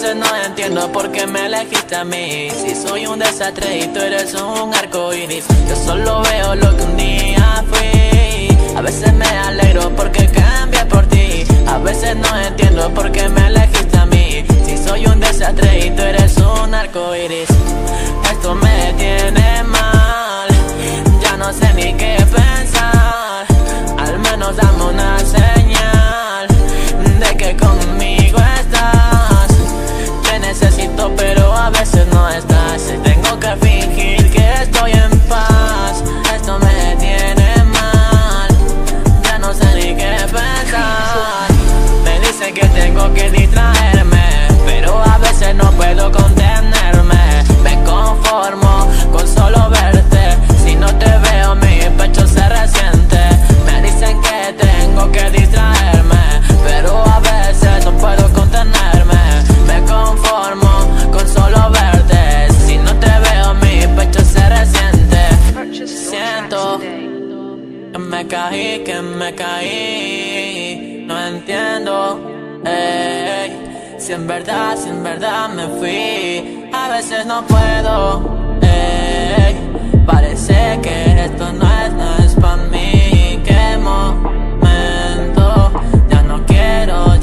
veces no entiendo por qué me elegiste a mí. Si soy un desastre y tú eres un arcoíris. Yo solo veo lo que un día fui. A veces me alegro porque cambié por ti. A veces no entiendo por qué me elegiste a mí. Si soy un desastre y tú eres un arcoíris. Esto me tiene mal, ya no sé ni qué pensar. Al menos dame una señal de que conmigo estás. Te necesito pero a veces no estás. Tengo que fingir que estoy en paz. Esto me tiene mal, ya no sé ni qué pensar. Me dicen que tengo que distraerme, pero a veces no puedo contenerme. Me conformo con solo verte. Si no te veo mi pecho se resiente. Me dicen que tengo que distraerme, pero a veces no puedo contenerme. Me conformo con solo verte. Si no te veo mi pecho se resiente. Siento que me caí. No entiendo, si en verdad me fui. A veces no puedo, parece que esto no es pa' mí. Qué momento, ya no quiero